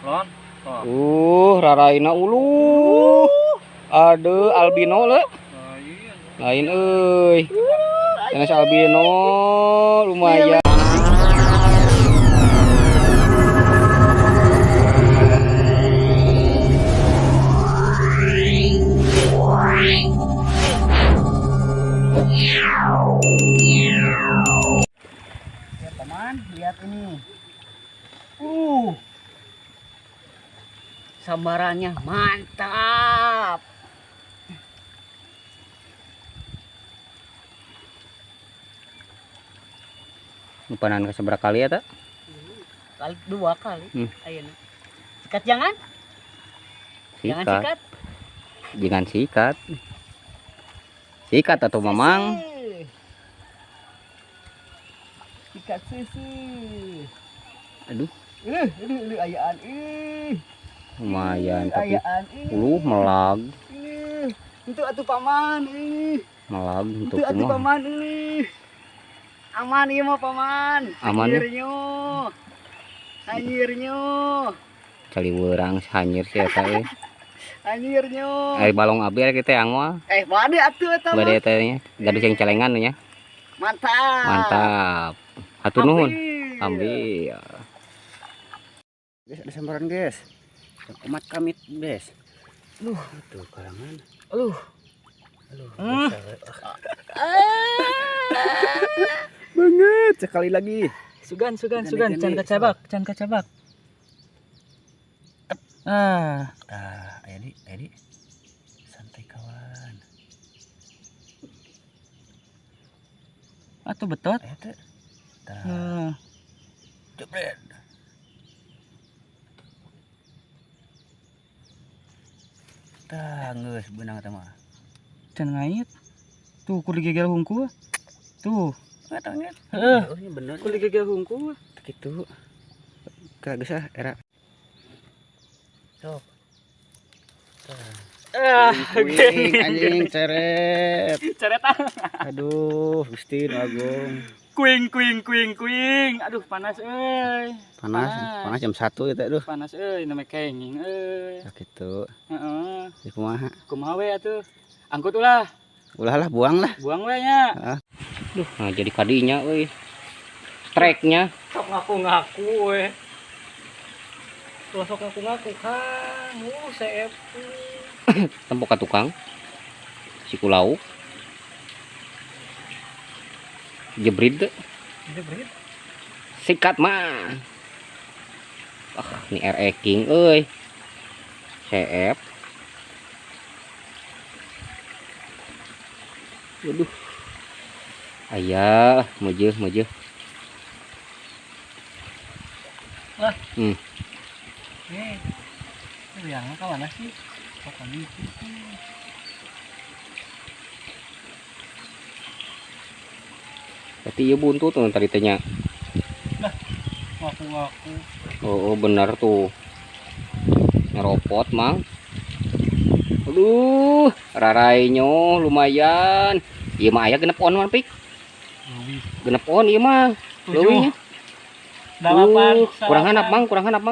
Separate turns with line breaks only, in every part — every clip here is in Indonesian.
Lon.
Raraina ulu. Aduh, albino le. Lain euy. Jenis albino lumayan.
Ya teman, lihat ini. Sambarannya mantap.
Panan ke seberapa kali ya, tak?
Dua kali. Ayeuna. Sikat jangan. Jangan sikat.
Jangan sikat. Sikat atau mamang.
Sikat sisi.
Aduh.
Aduh ayaan
Lumayan tapi
ayaan
melag.
Itu atuh paman
Melag untuk
itu atuh paman aman ieu mah paman.
Aman ya?
Hanyirnya.
Kali weurang hanyir sih eta euy.
Hanyirnya.
Balong abi kita yang mah.
Bade atuh eta mah.
Bade eta nya. Gadus yang celengan nya.
Mantap.
Mantap. Hatur nuhun. Ambil. Guys, ada sambaran guys. Umat kamit guys. Tuh karangan. Banget sekali lagi.
Sugan. Can kacabak.
Edi. Santai kawan.
Atuh betot.
Eta. Jebret. Geus beunang eta mah.
Can ngait. Tuh kudu gegel hungku. Tuh.
Eta ngait.
Heeh. Bener. Kudu gegel hungku.
Kitu. Geus era. Sok. Anjing ceret. Aduh, Gusti Agung.
Kuing. Aduh panas euy.
Panas jam 1 eta aduh.
Panas euy na make kenging euy.
Kitu.
Heeh.
Di kumaha?
Kumaha we atuh? Angkut ulah.
Ulah lah, buang lah.
Buang we nya.
Duh, nah jadi kadinya euy. Strike-nya.
Sok ngaku-ngaku we. Sok ngaku-ngaku Kang. CF.
Tempok ka tukang. Si kulau. Jebrid. Sikat mah. Ini RE King euy. CF. Waduh. Aya, meujeul.
Lah. Nih. Itu yang ka mana sih? Pokoknya itu.
Berarti ieu buntut tuh tadi teh nya.
Nah, ngaku-ngaku.
Oh, benar tuh. Ngeropot, Mang. Aduh, rarainyo lumayan. Ieu mah aya genep on mah, Pik. Genep on ieu mah. Leuwih.
8.
Kurang hanap, Mang. Kana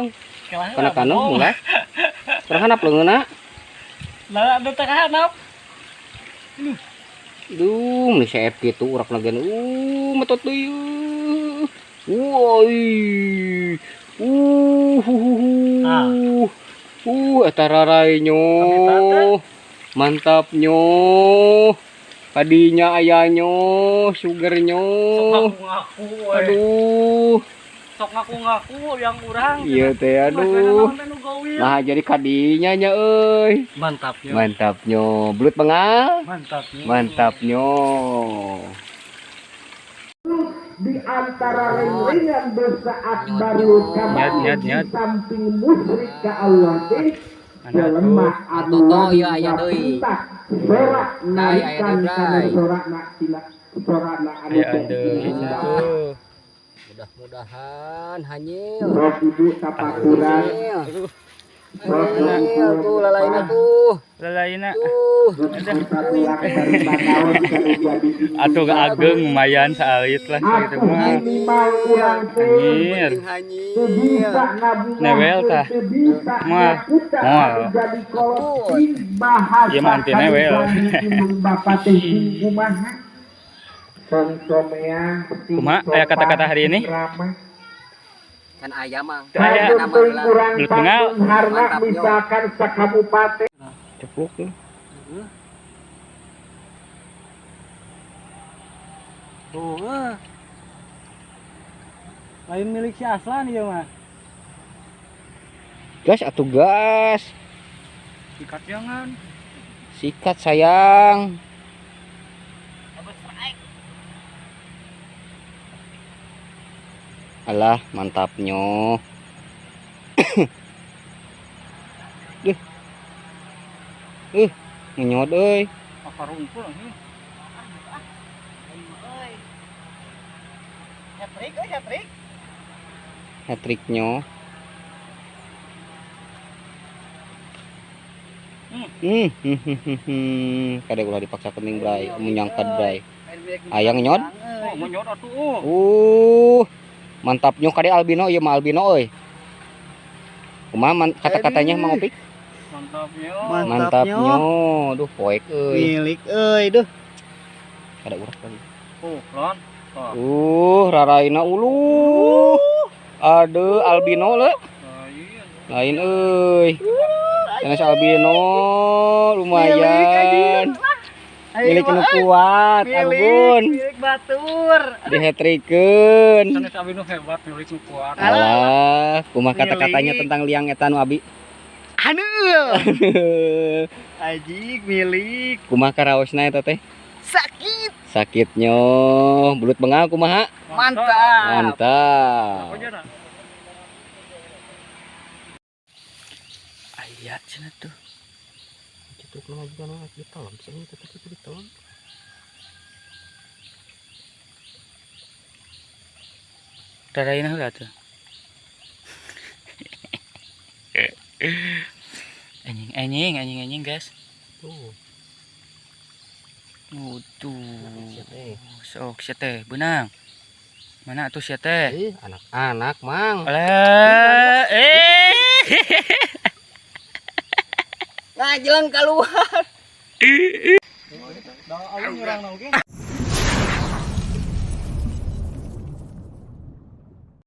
mulai. Kurang hanap leungeuna.
Lah ada teh hanap.
Duh, ini CF gitu urak nagen. Metot deui. Woi. Eta rarainyo. Mantapnyo. Kadinya ayahnya, sugarnya. Aduh.
Sok ngaku-ngaku yang urang.
Iya teh aduh. Nah jadi kadinya nya euy. Mantapnya. Belut bengal. Mantapnya.
Di antara ring-ringan bersaat baru kamu di samping musyrik ke Allah lemah atau
ya deui.
sorak naikkan karena sorak nak tidak sorak nak
Mudah-mudahan hanyil.
Roh ibu tapakuran
Tuh lalaina tuh.
Lalaina.
Tuh.
Atuh ageng lumayan saalit lah gitu mah. Anjir. Newel tah. Mah. Moal. Ieu mah anti newel. Kumaha aya kata-kata hari ini?
Kan ayam mang.
Aya belut bengal.
Mantap, yo.
Misalkan sakabupaten
Ceplok tuh.
Tuh. Lain milik si Aslan ieu mah.
Gas atuh gas.
Sikat jangan.
Sikat sayang. Alah mantapnya. Ngenyot euy.
Akar unggul anjing.
Hat-tricknya. Kadek ulah dipaksa kening bray, menyangkat bray. Ayang nyot.
Oh, menyot atuh.
Mantapnya kadek albino ieu mah albino euy. Kumaha kata-katanya Mang Opik?
Mantapnya.
Mantapnya. Duh poek euy.
Milik euy duh.
Kadek urang kali.
Lon.
Raraina ulu. Aduh albino le. Lain euy. Sanes albino lumayan. Milik nu kuat, ampun.
Milik batur.
Dihetrikeun.
Sanes albino hebat milik nu kuat.
Alah, kumaha kata-katanya tentang liang eta nu abi?
Anu. Ajik milik.
Kumaha karaosna eta teh?
Sakit.
Sakitnya belut bengal kumaha?
Mantap.
Mantap.
Aya cenah tuh.
Cetuk nu ngajikan nu ditelan, bisa nya tetep itu ditelan.
Daraina heula tuh. Anjing guys.
Tuh.
Tuh. Sok sia teh beunang. Mana atuh sia teh?
Anak-anak, Mang.
Alah,
Ngajeng keluar.
Da aweun urang na oge.